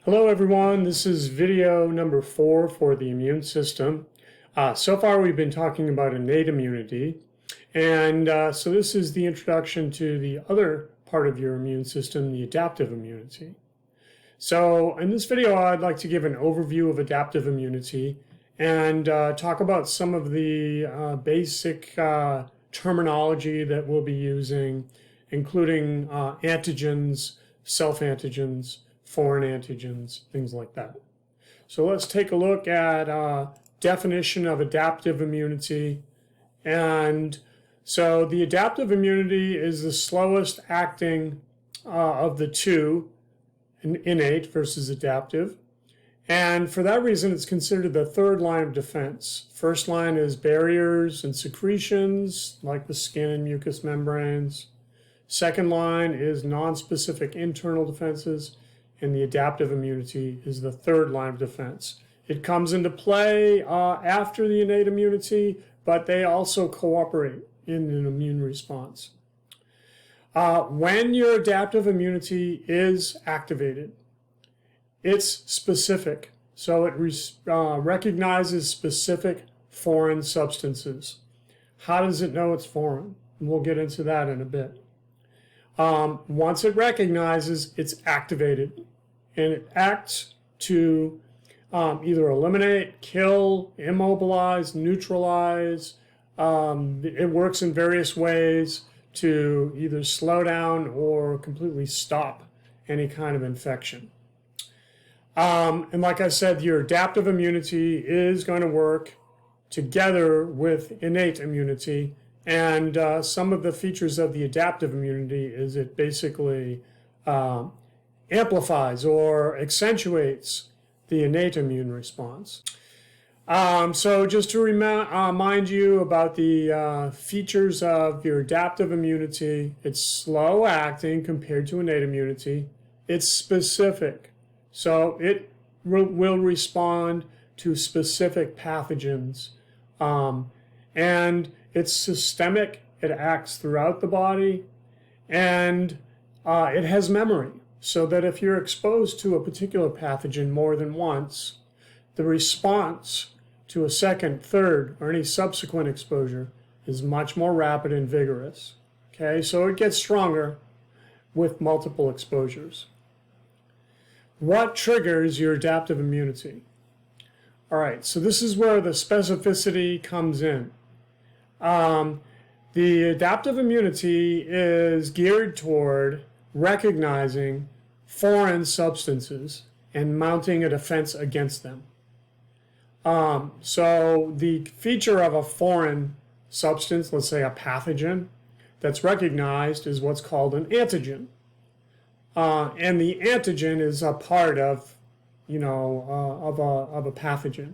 Hello everyone, this is video number 4 for the immune system. So far we've been talking about innate immunity, and so this is the introduction to the other part of your immune system, the adaptive immunity. So in this video I'd like to give an overview of adaptive immunity and talk about some of the basic terminology that we'll be using, including antigens, self-antigens, foreign antigens, things like that. So let's take a look at definition of adaptive immunity. And so the adaptive immunity is the slowest acting of the two, innate versus adaptive. And for that reason, it's considered the third line of defense. First line is barriers and secretions, like the skin and mucous membranes. Second line is nonspecific internal defenses. And the adaptive immunity is the third line of defense. It comes into play after the innate immunity, but they also cooperate in an immune response. When your adaptive immunity is activated, it's specific. So it recognizes specific foreign substances. How does it know it's foreign? And we'll get into that in a bit. Once it recognizes, it's activated. And it acts to either eliminate, kill, immobilize, neutralize. It works in various ways to either slow down or completely stop any kind of infection. And like I said, your adaptive immunity is going to work together with innate immunity. And some of the features of the adaptive immunity is it basically amplifies or accentuates the innate immune response. So just to remind you about the features of your adaptive immunity, it's slow acting compared to innate immunity. It's specific, so it will respond to specific pathogens. And it's systemic, it acts throughout the body, and it has memory. So that if you're exposed to a particular pathogen more than once, the response to a second, third, or any subsequent exposure is much more rapid and vigorous. Okay, so it gets stronger with multiple exposures. What triggers your adaptive immunity? All right, so this is where the specificity comes in. The adaptive immunity is geared toward recognizing foreign substances and mounting a defense against them. So the feature of a foreign substance, let's say a pathogen, that's recognized is what's called an antigen. And the antigen is a part of, of a pathogen.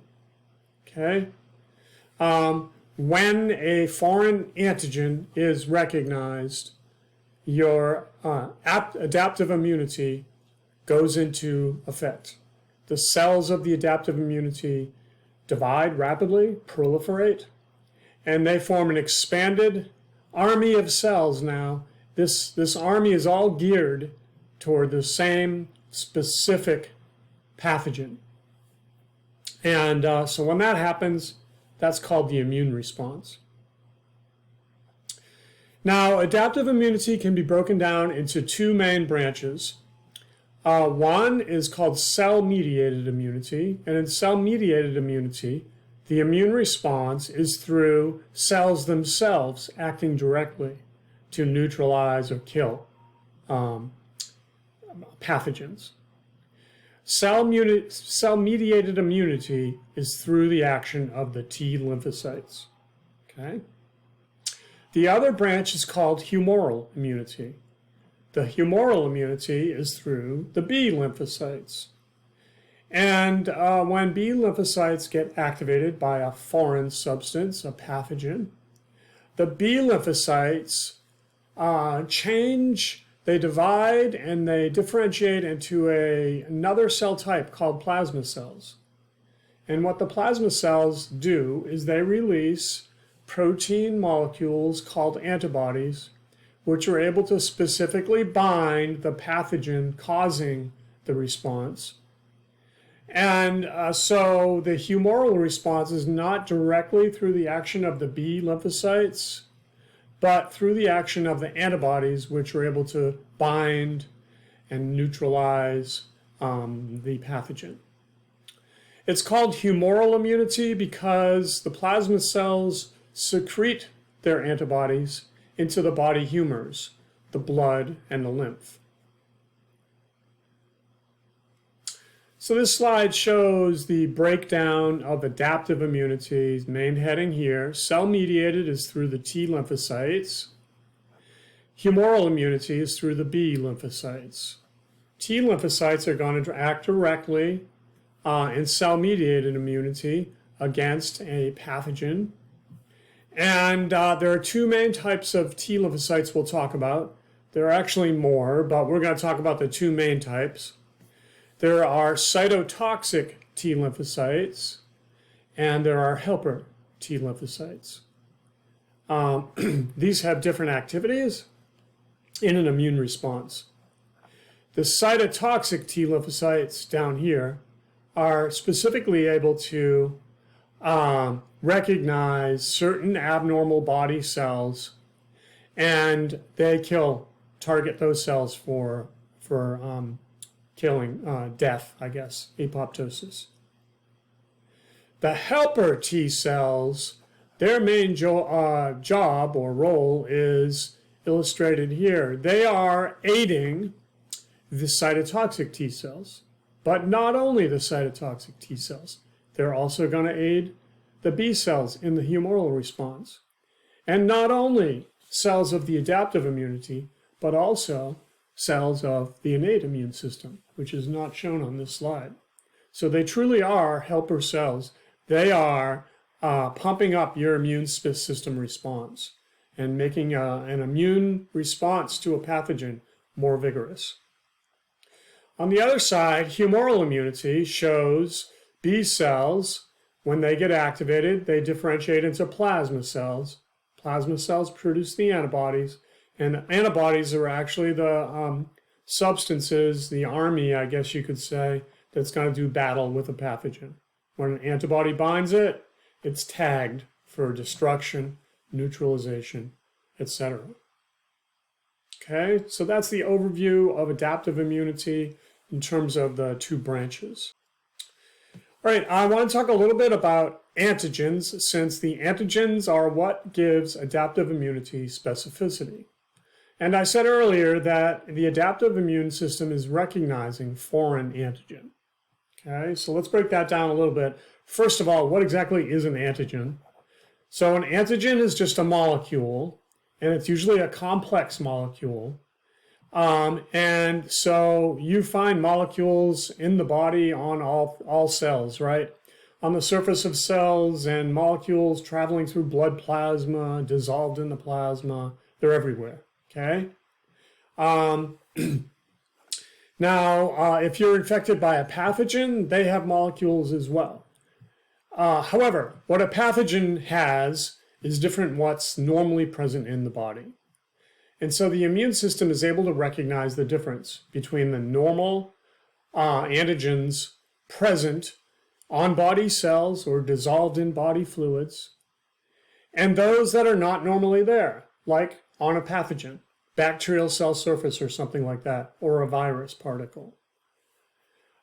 Okay? When a foreign antigen is recognized, your adaptive immunity goes into effect. The cells of the adaptive immunity divide rapidly, proliferate, and they form an expanded army of cells now. This army is all geared toward the same specific pathogen. And so when that happens, that's called the immune response. Now, adaptive immunity can be broken down into two main branches. One is called cell-mediated immunity, and in cell-mediated immunity, the immune response is through cells themselves acting directly to neutralize or kill pathogens. Cell-mediated immunity is through the action of the T lymphocytes. Okay? The other branch is called humoral immunity. The humoral immunity is through the B lymphocytes. And when B lymphocytes get activated by a foreign substance, a pathogen, the B lymphocytes change, they divide, and they differentiate into another cell type called plasma cells. And what the plasma cells do is they release protein molecules called antibodies, which are able to specifically bind the pathogen causing the response And so the humoral response is not directly through the action of the B lymphocytes, but through the action of the antibodies, which are able to bind and neutralize the pathogen. It's called humoral immunity because the plasma cells secrete their antibodies into the body humors, the blood and the lymph. So this slide shows the breakdown of adaptive immunity, main heading here. Cell-mediated is through the T lymphocytes. Humoral immunity is through the B lymphocytes. T lymphocytes are going to act directly in cell-mediated immunity against a pathogen. And there are two main types of T lymphocytes we'll talk about. There are actually more, but we're going to talk about the two main types. There are cytotoxic T lymphocytes, and there are helper T lymphocytes. These have different activities in an immune response. The cytotoxic T lymphocytes down here are specifically able to recognize certain abnormal body cells, and they target those cells for killing, death, I guess, apoptosis. The helper T cells, their main job or role is illustrated here. They are aiding the cytotoxic T cells, but not only the cytotoxic T cells. They're also going to aid the B cells in the humoral response. And not only cells of the adaptive immunity, but also cells of the innate immune system, which is not shown on this slide. So they truly are helper cells. They are pumping up your immune system response and making an immune response to a pathogen more vigorous. On the other side, humoral immunity shows B cells, when they get activated, they differentiate into plasma cells. Plasma cells produce the antibodies, and antibodies are actually the substances, the army, I guess you could say, that's going to do battle with a pathogen. When an antibody binds it, it's tagged for destruction, neutralization, etc. Okay, so that's the overview of adaptive immunity in terms of the two branches. All right, I want to talk a little bit about antigens, since the antigens are what gives adaptive immunity specificity. And I said earlier that the adaptive immune system is recognizing foreign antigen. Okay, so let's break that down a little bit. First of all, what exactly is an antigen? So an antigen is just a molecule, and it's usually a complex molecule. And so you find molecules in the body on all cells, right? On the surface of cells, and molecules traveling through blood plasma, dissolved in the plasma, they're everywhere, okay? Now, if you're infected by a pathogen, they have molecules as well. However, what a pathogen has is different from what's normally present in the body. And so the immune system is able to recognize the difference between the normal antigens present on body cells or dissolved in body fluids, and those that are not normally there, like on a pathogen, bacterial cell surface or something like that, or a virus particle.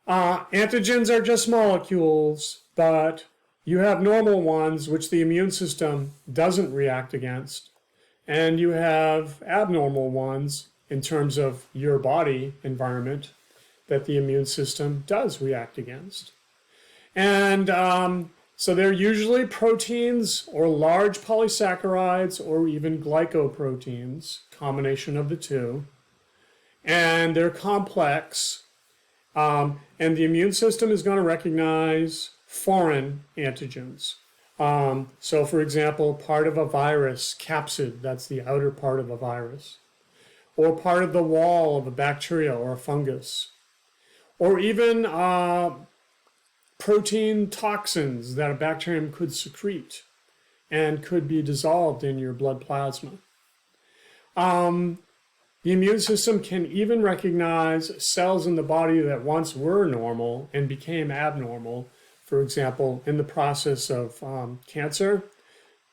Antigens are just molecules, but you have normal ones which the immune system doesn't react against, and you have abnormal ones in terms of your body environment that the immune system does react against. And so they're usually proteins or large polysaccharides or even glycoproteins, combination of the two. And they're complex. And the immune system is going to recognize foreign antigens. So for example, part of a virus, capsid, that's the outer part of a virus, or part of the wall of a bacteria or a fungus, or even protein toxins that a bacterium could secrete and could be dissolved in your blood plasma. The immune system can even recognize cells in the body that once were normal and became abnormal. For example, in the process of cancer,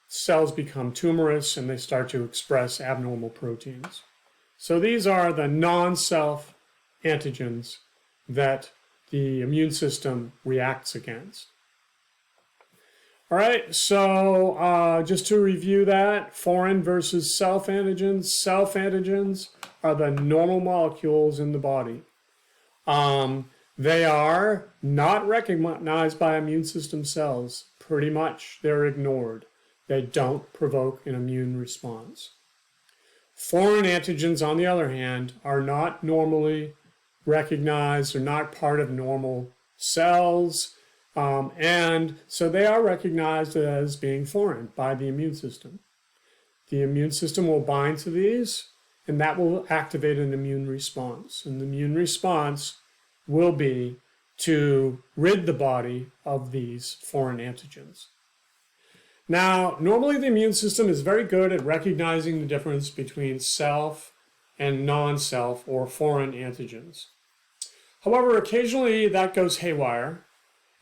cells become tumorous and they start to express abnormal proteins. So these are the non-self antigens that the immune system reacts against. All right, so just to review that, foreign versus self-antigens. Self-antigens are the normal molecules in the body. They are not recognized by immune system cells. Pretty much, they're ignored. They don't provoke an immune response. Foreign antigens, on the other hand, are not normally recognized. They're not part of normal cells. And so they are recognized as being foreign by the immune system. The immune system will bind to these, and that will activate an immune response. And the immune response will be to rid the body of these foreign antigens. Now, normally the immune system is very good at recognizing the difference between self and non-self or foreign antigens. However, occasionally that goes haywire.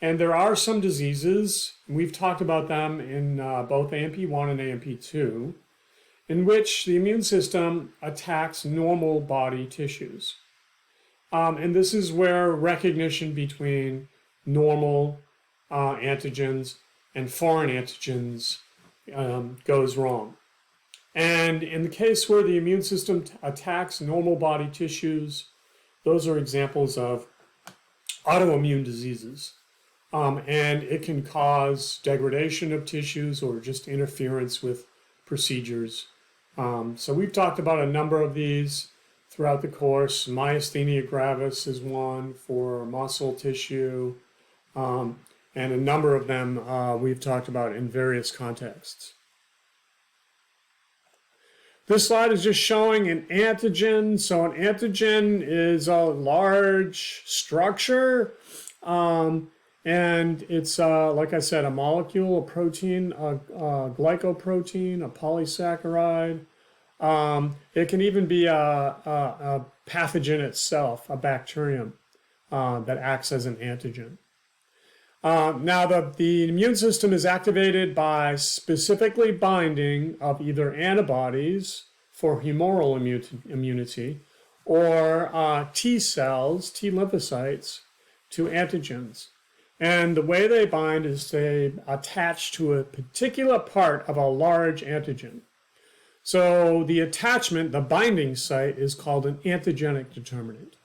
And there are some diseases, and we've talked about them in both AMP1 and AMP2, in which the immune system attacks normal body tissues. And this is where recognition between normal antigens and foreign antigens goes wrong. And in the case where the immune system attacks normal body tissues, those are examples of autoimmune diseases. And it can cause degradation of tissues or just interference with procedures. So we've talked about a number of these throughout the course. Myasthenia gravis is one for muscle tissue, and a number of them we've talked about in various contexts. This slide is just showing an antigen. So an antigen is a large structure. And it's, like I said, a molecule, a protein, a glycoprotein, a polysaccharide. It can even be a pathogen itself, a bacterium that acts as an antigen. Now, the immune system is activated by specifically binding of either antibodies for humoral immunity or T cells, T lymphocytes, to antigens. And the way they bind is they attach to a particular part of a large antigen. So the attachment, the binding site, is called an antigenic determinant.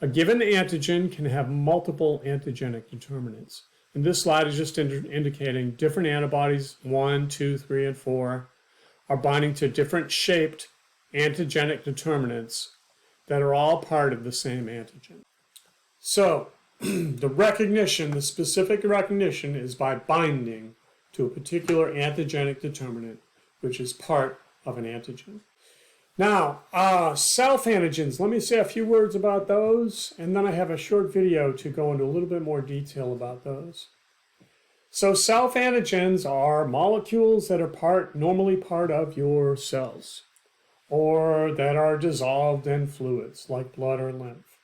A given antigen can have multiple antigenic determinants. And this slide is just indicating different antibodies, 1, 2, 3, and 4, are binding to different shaped antigenic determinants that are all part of the same antigen. So, the specific recognition is by binding to a particular antigenic determinant, which is part of an antigen. Now, self-antigens, let me say a few words about those, and then I have a short video to go into a little bit more detail about those. So self-antigens are molecules that are normally part of your cells, or that are dissolved in fluids like blood or lymph.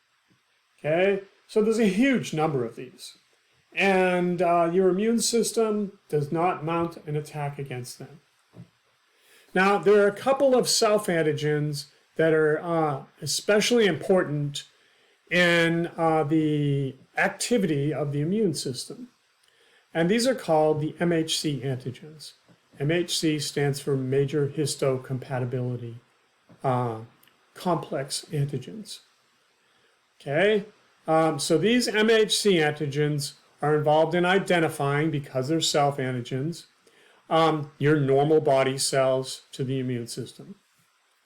Okay? So there's a huge number of these, and your immune system does not mount an attack against them. Now, there are a couple of self-antigens that are especially important in the activity of the immune system, and these are called the MHC antigens. MHC stands for major histocompatibility complex antigens. Okay? So these MHC antigens are involved in identifying, because they're self-antigens, your normal body cells to the immune system.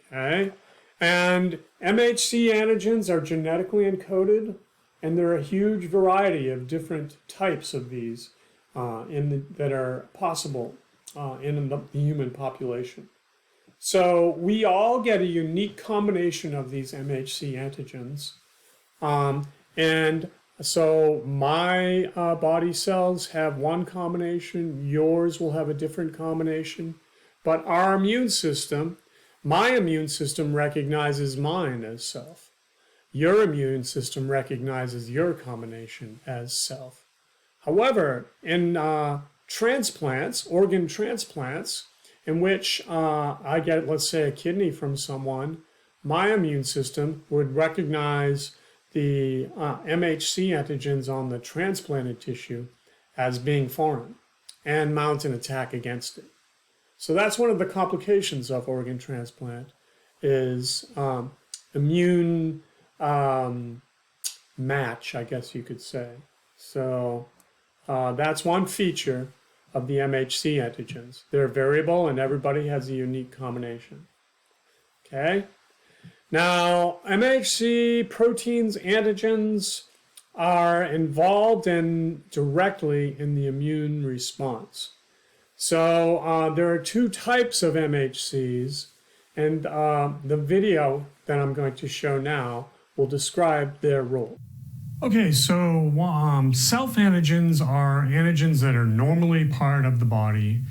Okay? And MHC antigens are genetically encoded, and there are a huge variety of different types of these that are possible in the human population. So we all get a unique combination of these MHC antigens. And so my body cells have one combination, yours will have a different combination, but our immune system My immune system recognizes mine as self. Your immune system recognizes your combination as self. However, in transplants, organ transplants, in which I get, let's say, a kidney from someone, my immune system would recognize the MHC antigens on the transplanted tissue as being foreign and mount an attack against it. So that's one of the complications of organ transplant is immune match, I guess you could say. So that's one feature of the MHC antigens. They're variable and everybody has a unique combination. Okay? Now, MHC proteins, antigens are involved directly in the immune response. So there are two types of MHCs, and the video that I'm going to show now will describe their role. Okay, so self-antigens are antigens that are normally part of the body,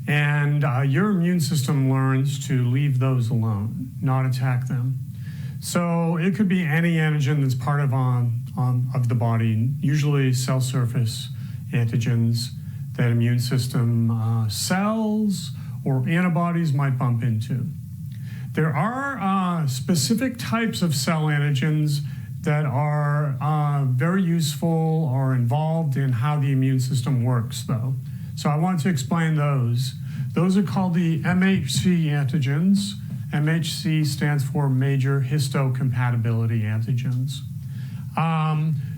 and your immune system learns to leave those alone, not attack them. So it could be any antigen that's part of the body, usually cell surface antigens that immune system cells or antibodies might bump into. There are specific types of cell antigens that are very useful or involved in how the immune system works, though. So I want to explain those. Those are called the MHC antigens. MHC stands for major histocompatibility antigens.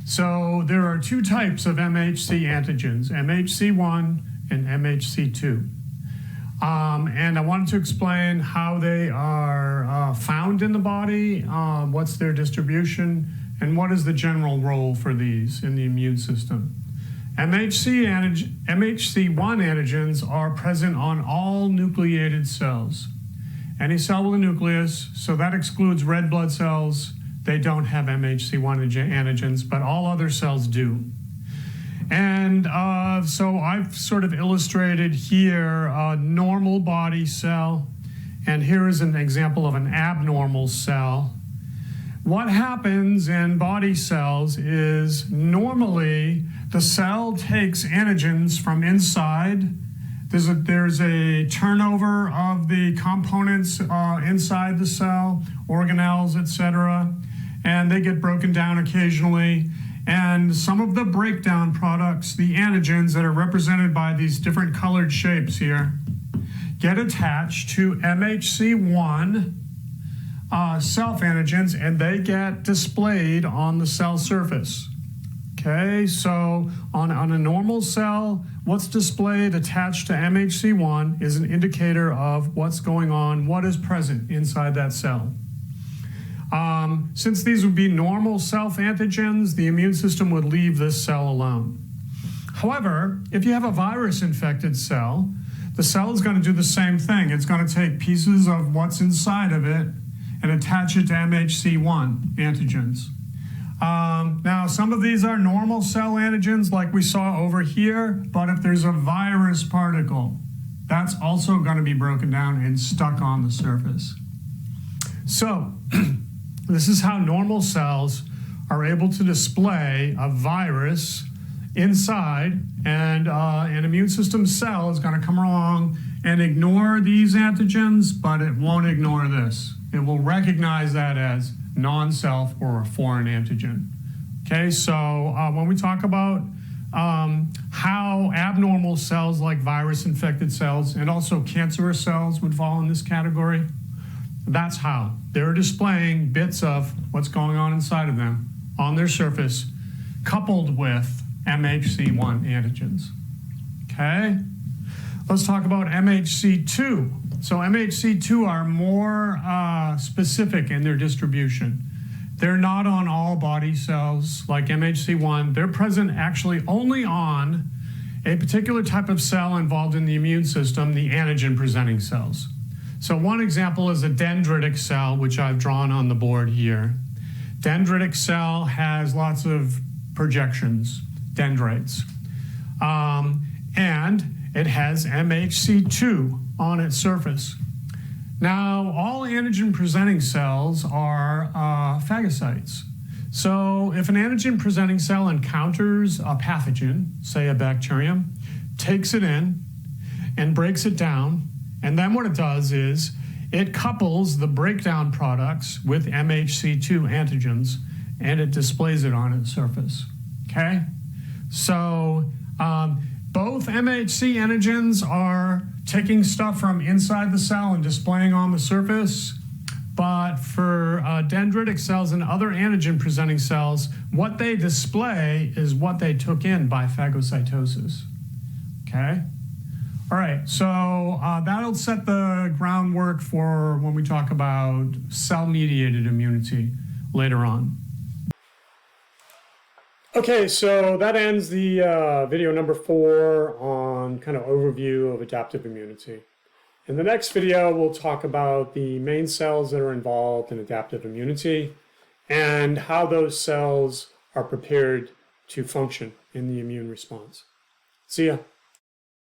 So there are two types of MHC antigens, MHC1 and MHC2. And I wanted to explain how they are found in the body, what's their distribution, and what is the general role for these in the immune system. MHC1 antigens are present on all nucleated cells. Any cell with a nucleus, so that excludes red blood cells. They don't have MHC1 antigens, but all other cells do. And so I've sort of illustrated here a normal body cell, and here is an example of an abnormal cell. What happens in body cells is normally the cell takes antigens from inside. There's a turnover of the components inside the cell, organelles, etc., and they get broken down occasionally. And some of the breakdown products, the antigens that are represented by these different colored shapes here, get attached to MHC1 self-antigens, and they get displayed on the cell surface. Okay, so on a normal cell, what's displayed attached to MHC1 is an indicator of what's going on, what is present inside that cell. Since these would be normal self-antigens, the immune system would leave this cell alone. However, if you have a virus-infected cell, the cell is going to do the same thing. It's going to take pieces of what's inside of it and attach it to MHC1 antigens. Now, some of these are normal cell antigens like we saw over here, but if there's a virus particle, that's also going to be broken down and stuck on the surface. So, this is how normal cells are able to display a virus inside, and an immune system cell is going to come along and ignore these antigens, but it won't ignore this. It will recognize that as non-self or a foreign antigen. Okay, so when we talk about how abnormal cells like virus-infected cells and also cancerous cells would fall in this category, that's how. They're displaying bits of what's going on inside of them on their surface, coupled with MHC1 antigens. Okay? Let's talk about MHC2. So MHC2 are more specific in their distribution. They're not on all body cells like MHC1. They're present actually only on a particular type of cell involved in the immune system, the antigen-presenting cells. So one example is a dendritic cell, which I've drawn on the board here. Dendritic cell has lots of projections, dendrites. And it has MHC2 on its surface. Now, all antigen-presenting cells are phagocytes. So if an antigen-presenting cell encounters a pathogen, say a bacterium, takes it in and breaks it down, and then what it does is it couples the breakdown products with MHC2 antigens, and it displays it on its surface, okay? So both MHC antigens are taking stuff from inside the cell and displaying on the surface, but for dendritic cells and other antigen-presenting cells, what they display is what they took in by phagocytosis, okay? All right, so that'll set the groundwork for when we talk about cell-mediated immunity later on. Okay, so that ends the video number 4 on kind of overview of adaptive immunity. In the next video, we'll talk about the main cells that are involved in adaptive immunity and how those cells are prepared to function in the immune response. See ya.